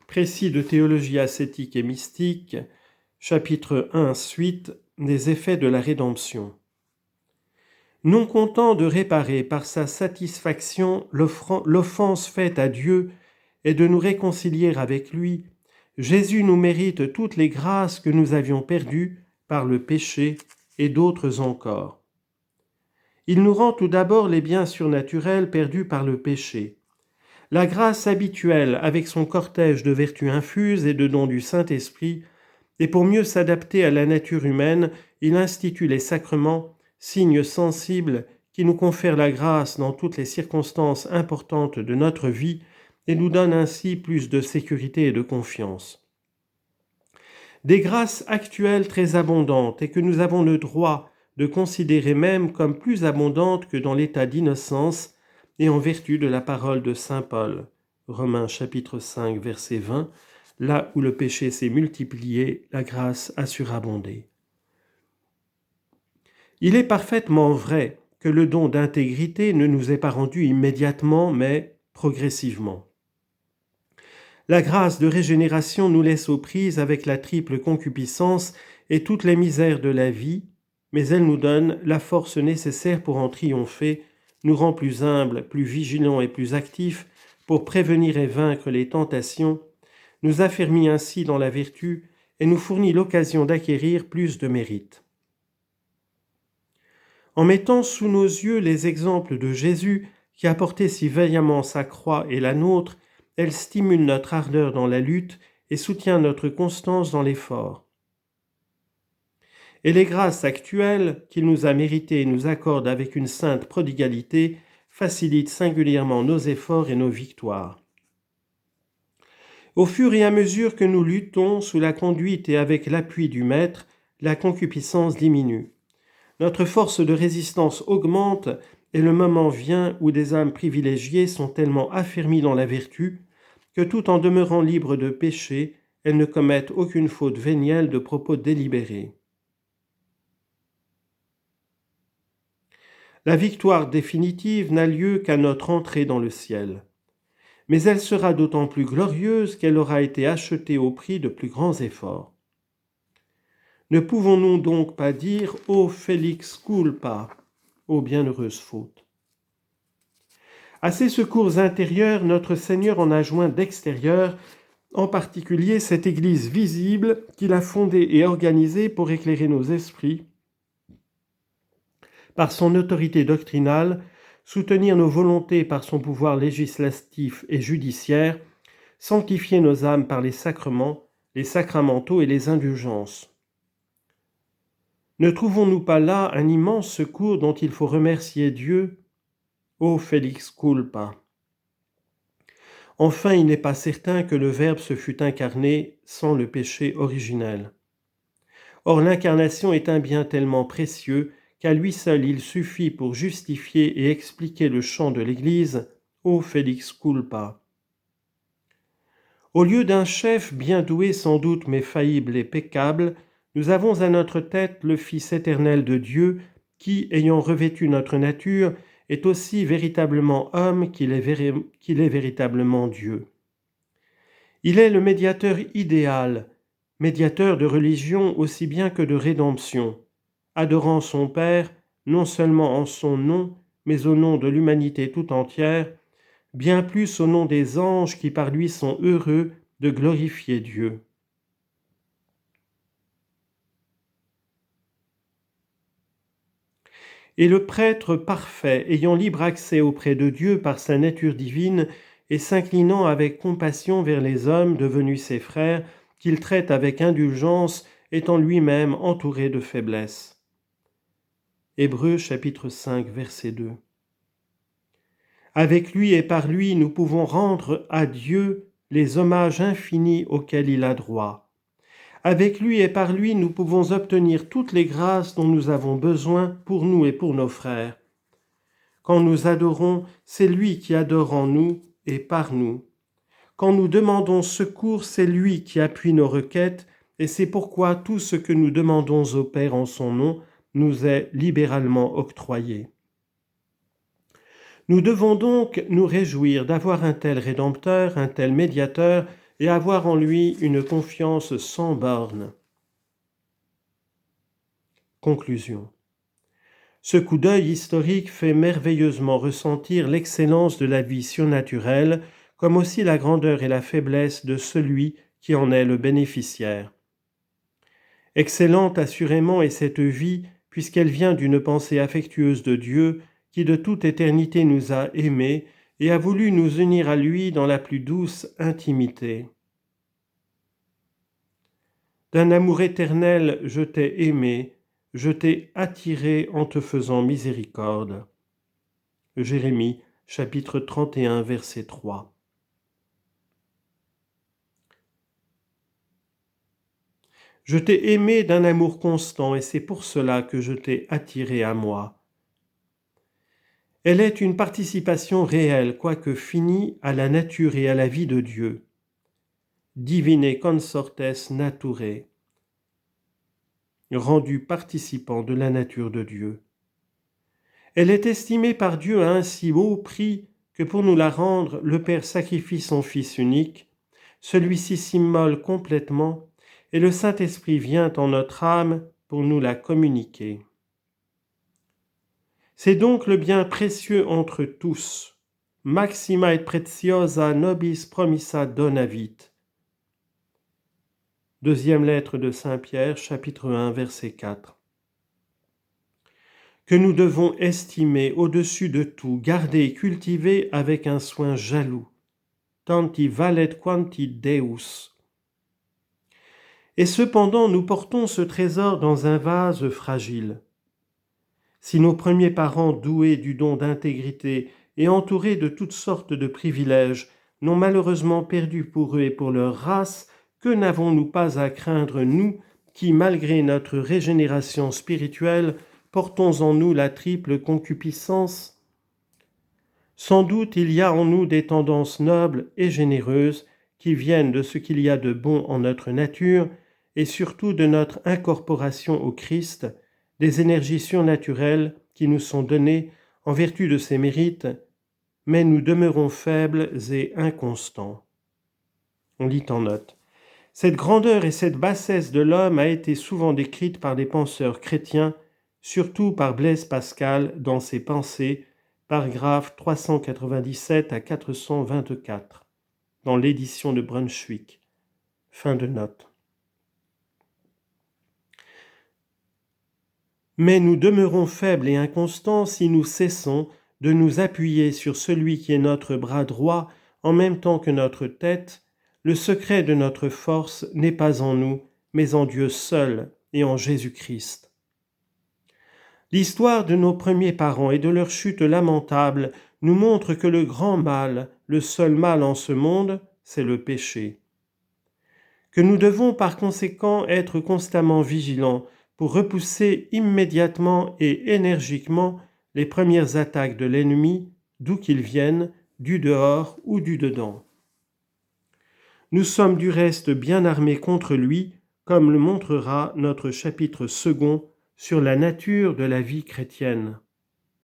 Précis de théologie ascétique et mystique, chapitre 1, suite des effets de la rédemption. Non content de réparer par sa satisfaction l'offense faite à Dieu et de nous réconcilier avec lui, Jésus nous mérite toutes les grâces que nous avions perdues par le péché et d'autres encore. Il nous rend tout d'abord les biens surnaturels perdus par le péché. La grâce habituelle avec son cortège de vertus infuses et de dons du Saint-Esprit, et pour mieux s'adapter à la nature humaine, il institue les sacrements, signes sensibles qui nous confèrent la grâce dans toutes les circonstances importantes de notre vie et nous donnent ainsi plus de sécurité et de confiance. Des grâces actuelles très abondantes et que nous avons le droit de considérer même comme plus abondantes que dans l'état d'innocence et en vertu de la parole de saint Paul. Romains chapitre 5 verset 20, là où le péché s'est multiplié, la grâce a surabondé. Il est parfaitement vrai que le don d'intégrité ne nous est pas rendu immédiatement, mais progressivement. La grâce de régénération nous laisse aux prises avec la triple concupiscence et toutes les misères de la vie, mais elle nous donne la force nécessaire pour en triompher, nous rend plus humbles, plus vigilants et plus actifs pour prévenir et vaincre les tentations, nous affermit ainsi dans la vertu et nous fournit l'occasion d'acquérir plus de mérite. En mettant sous nos yeux les exemples de Jésus qui a porté si vaillamment sa croix et la nôtre, elle stimule notre ardeur dans la lutte et soutient notre constance dans l'effort. Et les grâces actuelles qu'il nous a méritées et nous accorde avec une sainte prodigalité facilitent singulièrement nos efforts et nos victoires. Au fur et à mesure que nous luttons sous la conduite et avec l'appui du Maître, la concupiscence diminue. Notre force de résistance augmente et le moment vient où des âmes privilégiées sont tellement affermies dans la vertu que tout en demeurant libres de péché, elles ne commettent aucune faute vénielle de propos délibérés. La victoire définitive n'a lieu qu'à notre entrée dans le ciel. Mais elle sera d'autant plus glorieuse qu'elle aura été achetée au prix de plus grands efforts. Ne pouvons-nous donc pas dire « Ô Felix culpa », ô bienheureuse faute. À ces secours intérieurs, notre Seigneur en a joint d'extérieurs, en particulier cette Église visible qu'il a fondée et organisée pour éclairer nos esprits, par son autorité doctrinale, soutenir nos volontés par son pouvoir législatif et judiciaire, sanctifier nos âmes par les sacrements, les sacramentaux et les indulgences. Ne trouvons-nous pas là un immense secours dont il faut remercier Dieu ? Ô Felix culpa. Enfin, il n'est pas certain que le Verbe se fût incarné sans le péché originel. Or, l'incarnation est un bien tellement précieux qu'à lui seul il suffit pour justifier et expliquer le chant de l'Église « Ô Felix culpa ». Au lieu d'un chef bien doué sans doute mais faillible et peccable, nous avons à notre tête le Fils éternel de Dieu qui, ayant revêtu notre nature, est aussi véritablement homme qu'il est véritablement Dieu. Il est le médiateur idéal, médiateur de religion aussi bien que de rédemption, adorant son Père, non seulement en son nom, mais au nom de l'humanité tout entière, bien plus au nom des anges qui par lui sont heureux de glorifier Dieu. Et le prêtre parfait, ayant libre accès auprès de Dieu par sa nature divine et s'inclinant avec compassion vers les hommes devenus ses frères, qu'il traite avec indulgence, étant lui-même entouré de faiblesse. Hébreux chapitre 5 verset 2. Avec lui et par lui, nous pouvons rendre à Dieu les hommages infinis auxquels il a droit. Avec lui et par lui, nous pouvons obtenir toutes les grâces dont nous avons besoin pour nous et pour nos frères. Quand nous adorons, c'est lui qui adore en nous et par nous. Quand nous demandons secours, c'est lui qui appuie nos requêtes, et c'est pourquoi tout ce que nous demandons au Père en son nom nous est libéralement octroyé. Nous devons donc nous réjouir d'avoir un tel Rédempteur, un tel Médiateur, et avoir en lui une confiance sans bornes. Conclusion. Ce coup d'œil historique fait merveilleusement ressentir l'excellence de la vie surnaturelle, comme aussi la grandeur et la faiblesse de celui qui en est le bénéficiaire. Excellente assurément est cette vie, puisqu'elle vient d'une pensée affectueuse de Dieu, qui de toute éternité nous a aimés et a voulu nous unir à lui dans la plus douce intimité. D'un amour éternel, je t'ai aimé, je t'ai attiré en te faisant miséricorde. Jérémie, chapitre 31, verset 3. Je t'ai aimé d'un amour constant et c'est pour cela que je t'ai attiré à moi. Elle est une participation réelle, quoique finie, à la nature et à la vie de Dieu. Divine consortes naturae, rendu participant de la nature de Dieu. Elle est estimée par Dieu à un si haut prix que pour nous la rendre, le Père sacrifie son Fils unique, celui-ci s'immole complètement, et le Saint-Esprit vient en notre âme pour nous la communiquer. C'est donc le bien précieux entre tous, maxima et preciosa nobis promissa donavit. Deuxième lettre de Saint Pierre, chapitre 1, verset 4. Que nous devons estimer au-dessus de tout, garder et cultiver avec un soin jaloux. Tanti valet quanti Deus. Et cependant, nous portons ce trésor dans un vase fragile. Si nos premiers parents, doués du don d'intégrité et entourés de toutes sortes de privilèges, n'ont malheureusement perdu pour eux et pour leur race, que n'avons-nous pas à craindre, nous, qui, malgré notre régénération spirituelle, portons en nous la triple concupiscence? Sans doute il y a en nous des tendances nobles et généreuses qui viennent de ce qu'il y a de bon en notre nature et surtout de notre incorporation au Christ, des énergies surnaturelles qui nous sont données en vertu de ses mérites, mais nous demeurons faibles et inconstants. On lit en note. Cette grandeur et cette bassesse de l'homme a été souvent décrite par des penseurs chrétiens, surtout par Blaise Pascal dans ses Pensées, paragraphes 397 à 424, dans l'édition de Brunswick. Fin de note. Mais nous demeurons faibles et inconstants si nous cessons de nous appuyer sur celui qui est notre bras droit en même temps que notre tête. Le secret de notre force n'est pas en nous, mais en Dieu seul et en Jésus-Christ. L'histoire de nos premiers parents et de leur chute lamentable nous montre que le grand mal, le seul mal en ce monde, c'est le péché. Que nous devons par conséquent être constamment vigilants pour repousser immédiatement et énergiquement les premières attaques de l'ennemi, d'où qu'ils viennent, du dehors ou du dedans. Nous sommes du reste bien armés contre lui, comme le montrera notre chapitre 2 sur la nature de la vie chrétienne.